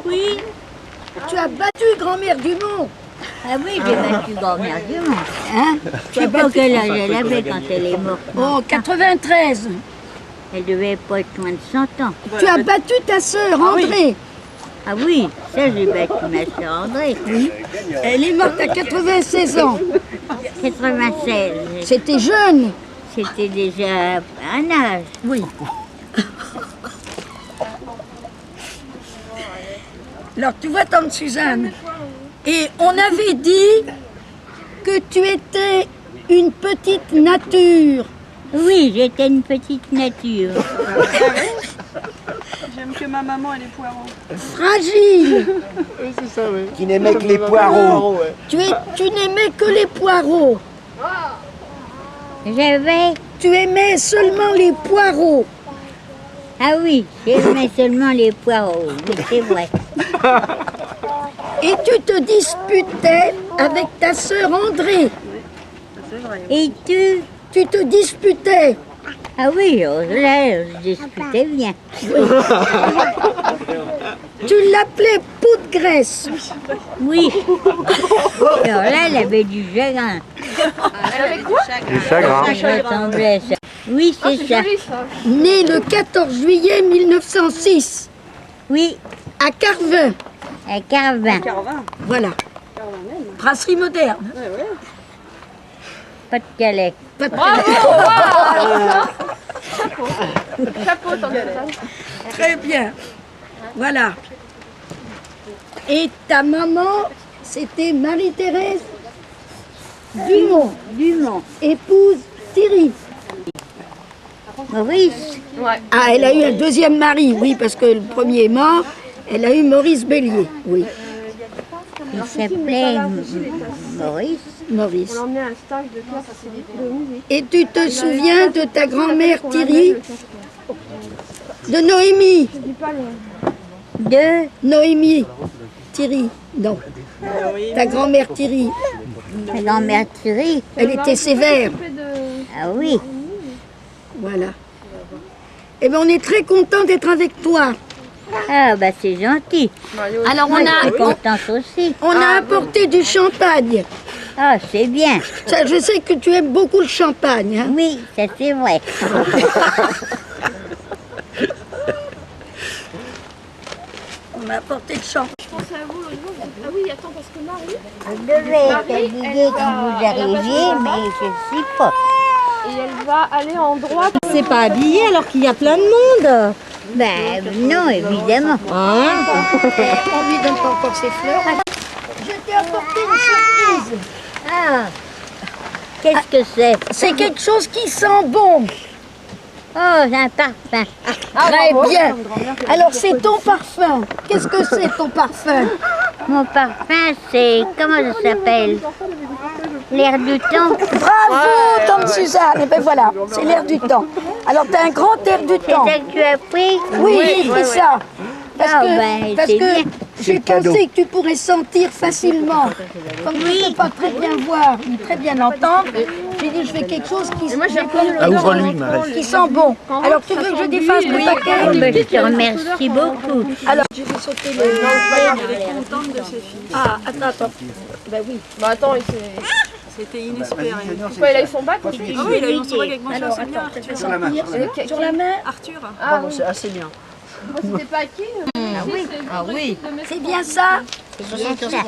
Oui. Tu as battu grand-mère Dumont. Ah oui, j'ai battu grand-mère Dumont. Hein? Je sais pas quel âge elle avait quand elle est morte. Oh, 93. Elle devait pas être moins de 100 ans. Tu as battu ta sœur, André. Ah oui, ça j'ai battu ma soeur André. Oui. Elle est morte à 96 ans. 96. C'était jeune. C'était déjà un âge. Oui. Alors, tu vois, tante Suzanne, et on avait dit que tu étais une petite nature. Oui, j'étais une petite nature. J'aime que ma maman et les poireaux. Fragile. Oui, c'est ça, oui. Qui n'aimait que les poireaux. Ouais. Tu n'aimais que les poireaux. Tu aimais seulement les poireaux. Ah oui, j'aimais seulement les poireaux, oui, c'est vrai. Et tu te disputais avec ta sœur André. Et tu te disputais. Ah oui, je disputais bien. Oui. Tu l'appelais Pout de Graisse. Oui. Alors là, elle avait du chagrin. Elle avait quoi? Du chagrin. Ça ressemblait ça. Oui, c'est ça. Né le 14 juillet 1906. Oui. À Carvin. À Carvin. Voilà. Brasserie moderne. Pas de Calais. Pas de Bravo. Chapeau. Chapeau, tante Suzanne. Très bien. Voilà. Et ta maman, c'était Marie-Thérèse Dumont. Dumont. Épouse Thierry. Maurice. Ouais. Ah, elle a eu un deuxième mari, oui, parce que le premier est mort. Elle a eu Maurice Bélier, oui. Il s'appelait Maurice. Maurice. On l'a emmené à un stage de classe de musique. Et tu te souviens de ta grand-mère Thierry? De Noémie? De Noémie. Thierry, non. Ta grand-mère Thierry. ma grand-mère Thierry. Elle était sévère. Ah oui. Voilà. Eh bien, on est très content d'être avec toi. Ah bah c'est gentil. Alors, Moi, je suis contente aussi. on a apporté du champagne. Ah, c'est bien. Ça, je sais que tu aimes beaucoup le champagne. Hein? Oui, ça c'est vrai. On a apporté le champagne. Je pensais à vous l'autre jour. Ah oui, attends, parce que Marie. Je devais être obligée que vous arriviez, mais je ne sais pas. Et elle va aller en droite. C'est pas habillé alors qu'il y a plein de monde. Ben non, évidemment. Hein? On lui donne pas encore ses fleurs. Je t'ai apporté une surprise. Ah, qu'est-ce que c'est? C'est quelque chose qui sent bon. Oh, c'est un parfum. Très bien. Alors, c'est ton parfum. Qu'est-ce que c'est ton parfum? Mon parfum, c'est... comment ça s'appelle? L'air du temps. Bravo, tante Suzanne. Et ben voilà, c'est l'air du temps. Alors, tu as un grand air du temps. C'est ça que tu as pris? Oui, j'ai pris ça. Parce Ah, que, ben, parce c'est que bien. j'ai pensé que tu pourrais sentir facilement. Comme tu ne peux pas très bien voir ni très bien entendre, j'ai dit je fais quelque chose qui, Ouvre-lui, Marie. qui sent bon. Alors tu veux que je défasse le Oh, paquet? ben, je te remercie beaucoup. Alors j'ai fait sauter les... Elle est contente de ses filles. Ah, attends. Ben oui. Bah attends, C'était inespéré. pourquoi il a eu son bac? Ah oui, il a eu son bac avec moi, Alors c'est bien. attends, tu fais sentir sur la main. Arthur. Ah oui. C'est assez bien. C'était pas acquis. Ah oui. C'est bien ça?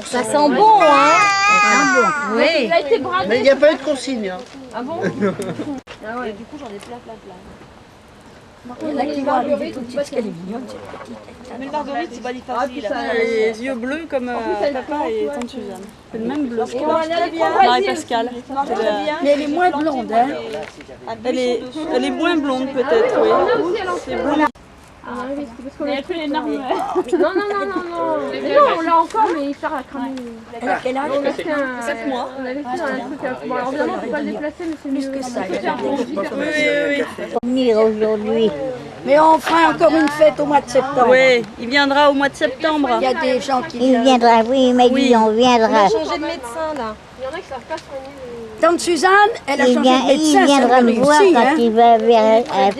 Ça sent bon, hein? Ça sent bon. Oui. Il a été bradé. Mais il n'y a pas eu de consigne. Hein. Ah bon? Ah ouais, du coup j'en ai plein. Il y en a qui vont arriver tout de suite parce qu'elle est mignonne, cette petite. Mais le marguerite, c'est pas du Ah, facile. puis ça, Elle a les yeux bleus comme papa et tante Suzanne. C'est le même bleu. Marie-Pascale. Mais elle est moins blonde, hein? Elle est moins blonde peut-être, oui. C'est blond. Il a pris l'énorme. Non. Mais non, on l'a encore, mais il sert à cramer. Elle a quel âge? On a fait un... 7 mois. On avait fait un truc. Bon, alors évidemment, on peut pas le déplacer, mais c'est mieux. que ça, C'est super bon. Oui. Venir aujourd'hui. Mais on fera encore une fête au mois de septembre. Oui, il viendra au mois de septembre. Il y a des gens qui Il viendra, oui, il m'a dit on viendra. Changer de médecin là. Il y en a qui savent pas soigner les... Tante Suzanne, elle a Il, changé de médecin, il ça viendra lui me voir réussit, quand hein. il va vers à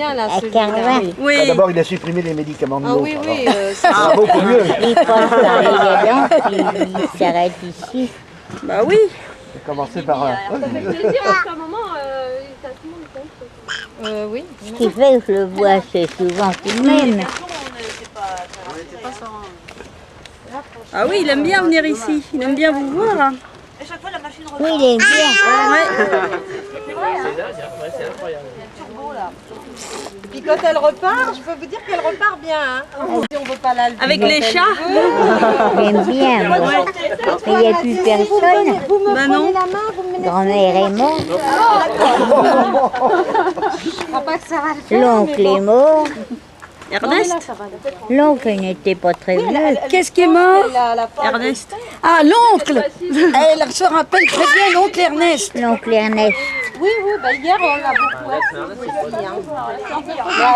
Carvin. Oui. Bah, d'abord, il a supprimé les médicaments de l'eau. Oui, oui. Ah, beaucoup mieux. Il passe par les Gadans, puis il s'arrête ici. Bah oui. J'ai commencé par un. Ça fait plaisir parce qu'à un moment, t'as tout le monde compte. Oui. Ce qui fait que je le vois assez souvent tout de même. Ah oui, il aime bien venir ici. Il aime bien vous voir. Hein. Oui, il est bien. Puis quand elle repart, je peux vous dire qu'elle repart bien. Hein. Si on veut pas la lever. Avec les chats. J'aime bien, moi. Mais il n'y a plus personne. Bah non. Grand-mère est morte. L'oncle est mort. Ernest. L'oncle n'était pas très vieux. Qu'est-ce qui est mort? Ernest. Ah, l'oncle. Elle se rappelle très bien l'oncle Ernest. L'oncle Ernest. Oui, bah hier on l'a beaucoup appris.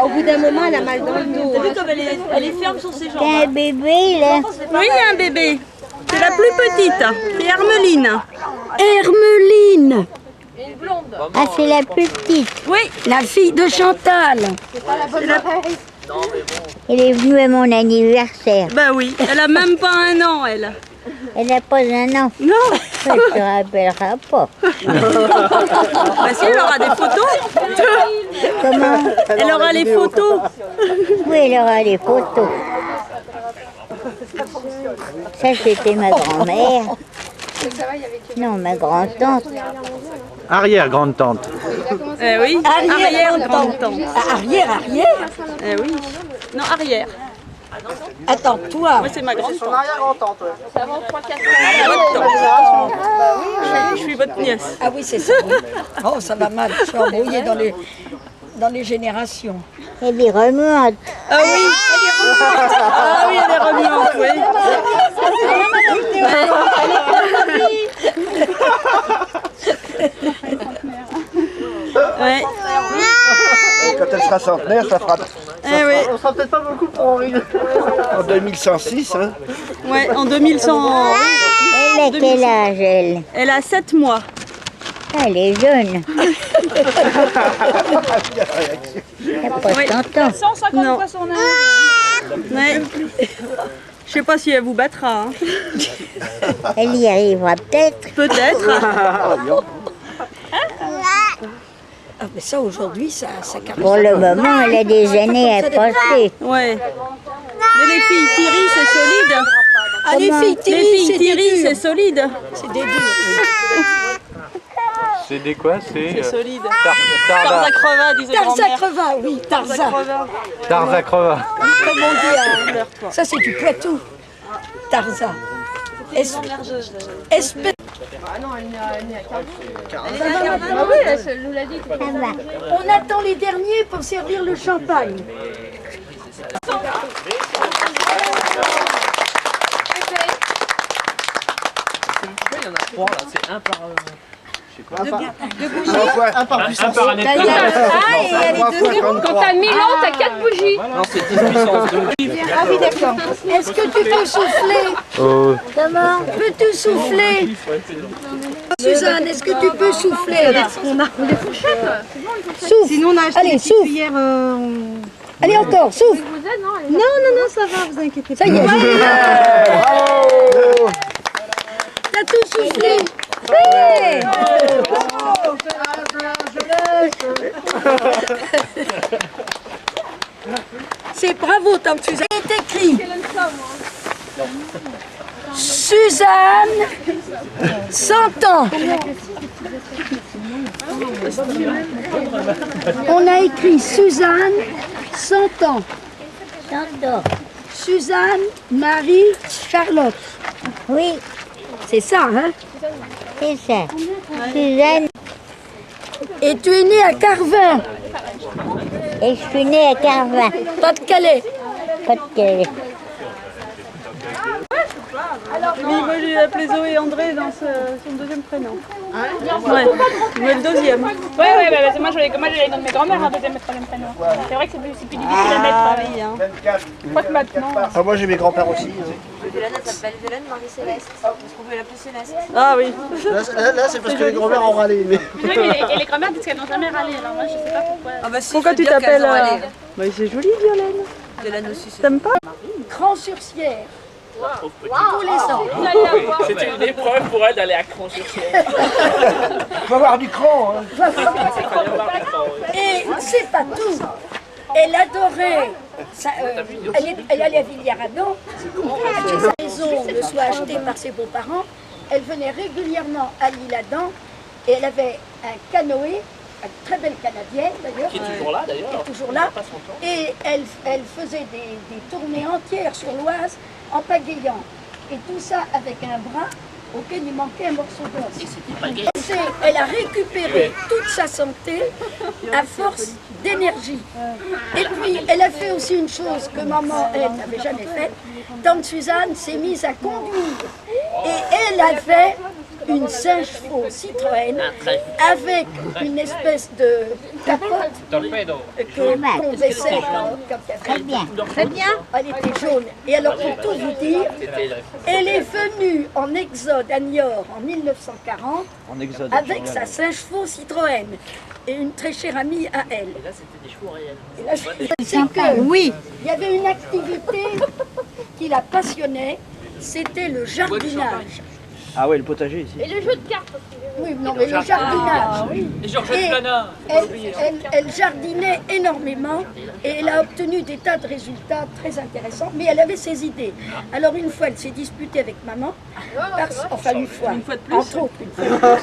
Au bout d'un moment, elle a mal dans le dos. T'as vu comme elle est ferme sur ses jambes. T'as un bébé, là? Oui, il y a un bébé. C'est la plus petite. C'est Hermeline. Hermeline, Ah, c'est la plus petite. Oui. la fille de Chantal. Elle est venue à mon anniversaire. Bah oui. Elle a même pas 1 an, elle. Elle n'a pas un an. Non. Elle ne se rappellera pas. Bah si, elle aura des photos. Comment? Elle aura les photos. Oui, elle aura les photos. Ça, c'était ma grand-mère. Non, ma grand-tante. Arrière-grande-tante. Eh oui. Arrière-grand-tante. Arrière. Eh oui. Non, arrière. Attends, toi, Moi, c'est ma grande-tante. Arrière-grand-tante, ouais. Votre tante. Je suis votre nièce. ah oui, c'est ça. Oui. Oh, ça va mal. Je suis embrouillée dans les générations. Elle est remonte. Ah oui. Ah oui, elle est remuante, oui. Ouais. Et quand elle sera centenaire, ça fera. Eh oui. On sera peut-être pas beaucoup pour Henri. En 2106, hein. Ouais, en 2100. Elle a quel âge, elle? Elle a 7 mois. Elle est jeune. Elle n'a pas Oui. 100 ans. 150 Non. fois son âge. Ouais. Je sais pas si elle vous battra. Hein. Elle y arrivera peut-être. Peut-être. Ah, mais ça, aujourd'hui, ça caresse. Pour le moment, elle a des années à passer. Ouais. Mais les filles Thierry, c'est solide. Ah, les filles Les Thierry, filles c'est Thierry, des c'est durs. solide. C'est des durs. C'est des quoi? C'est Solide. Tarza Tarza creva, disait Tarza grand-mère. Creva, oui, Tarza. Tarza Creva. Comme on dit à... Ça, c'est du Poitou. Tarza. Espèce. On attend les derniers pour servir le champagne. Un par puissance. Quand t'as 1000 ans, t'as 4 bougies. Ah oui, d'accord. Est-ce que tu peux souffler? Comment? Peux-tu souffler? Suzanne, est-ce que tu peux souffler? Souffle. Sinon, on a acheté allez, souffle. Cuillère, allez, encore, souffle. Non, ça va, vous inquiétez pas. Ça y est. T'as tout soufflé. Oui. C'est bravo, tante Suzanne. C'est écrit. Suzanne, 100 ans. On a écrit Suzanne, 100 ans. Suzanne, Marie, Charlotte. Oui, C'est ça, hein? c'est ça. Suzanne, Et tu es née à Carvin, et je suis née à Carvin, Pas-de-Calais. Pas-de-Calais. Oui, moi je l'appelais Zoé André dans son deuxième prénom. Ouais, mais le deuxième. Ouais, moi j'avais le nom de mes grand-mères, deuxième et troisième prénom. C'est vrai que c'est plus difficile à mettre. Oui, hein. Je crois que maintenant. Ah, moi j'ai mes grands-pères aussi. Violaine, elle s'appelle Violaine Marie-Céleste. Parce qu'on veut l'appeler Céleste. Ah oui. Là c'est parce que les grands-mères ont râlé. Mais... Oui, et les grand-mères disent qu'elles n'ont jamais râlé, alors moi je sais pas pourquoi. Ah bah si, Pourquoi faut tu dire qu'elles t'appelles ont râlé. Bah c'est joli Violaine. Violaine aussi, c'est T'aimes pas? Cran-sur-Cière. Tous les ans. C'était une épreuve pour elle d'aller à Cran-sur-Cière. Faut avoir du cran. Hein. Et c'est pas tout. Elle adorait, elle allait à Villiers-Radon, que sa maison ne soit achetée par ses beaux-parents. Elle venait régulièrement à l'Isle-Adam et elle avait un canoë, une très belle canadienne d'ailleurs. Qui est toujours là d'ailleurs. Qui est toujours là. Et elle faisait des tournées entières sur l'Oise en pagayant. Et tout ça avec un bras auquel il manquait un morceau d'os. Elle a récupéré toute sa santé à force d'énergie. Et puis, elle a fait aussi une chose que maman, elle, n'avait jamais faite. Tante Suzanne s'est mise à conduire. Et elle avait une Cinchevaux Citroën avec une espèce de capote qu'on baissait quand Très bien, très bien. elle était jaune. Et alors, pour tout vous dire, elle est venue en exode à Niort en 1940 avec sa Cinchevaux Citroën et une très chère amie à elle. Et là c'était des chevaux réels. Et là, c'est que Oui. il y avait une activité qui la passionnait, c'était le jardinage. Ah ouais, le potager ici. Et le jeu de cartes aussi. Oui, non, mais le jardinage. Et Georgette Plana. Elle jardinait énormément et elle a obtenu des tas de résultats très intéressants, mais elle avait ses idées. Alors une fois, elle s'est disputée avec maman, enfin une fois de plus. Entre autres une fois.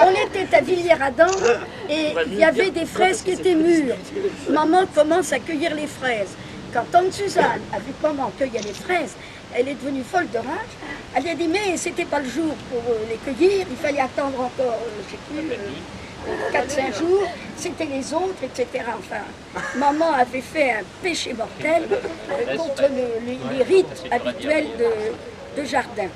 On était à Villiers-Radon et il y avait des fraises qui étaient mûres. Maman commence à cueillir les fraises. Quand tante Suzanne a vu comment cueillir les fraises, elle est devenue folle de rage. Elle a dit mais c'était pas le jour pour les cueillir, il fallait attendre encore, je sais plus, 4-5 jours, c'était les autres, etc. Enfin, maman avait fait un péché mortel contre les rites habituels de jardin.